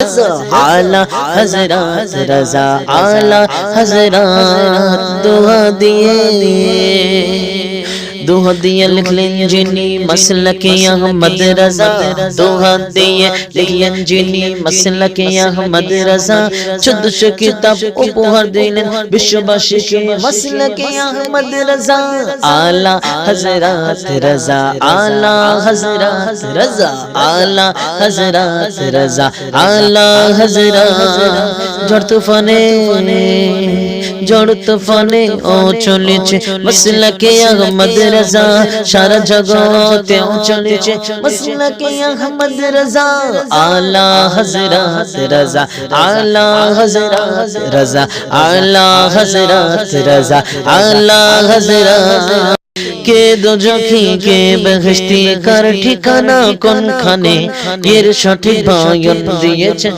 रज़ा आला हज़रत रज़ा आला हज़रत दुआ दिए लिख लें जिनी मसलक अहमद रज़ा दुआ दिए लिख लें जिनी मसलक अहमद रज़ा 1400 किताब उपहार दिलेन विश्वबासीके मसलक अहमद रज़ा आला हज़रत रज़ा आला हज़रत रज़ा आला हज़रत रज़ा आला हज़रत ঝড় তুফানে ও চলেছে মসলকে আহমদ রজা সারা জগতে ও চলেছে মসলকে আহমদ রজা আলা হযরত রজা আলা হযরত রজা আলা হযরত রজা আলা হযরত কে দোজখী কে বেহেশতি কার ঠিকানা কোনখানে এর সঠিক বয়ান দিয়েছে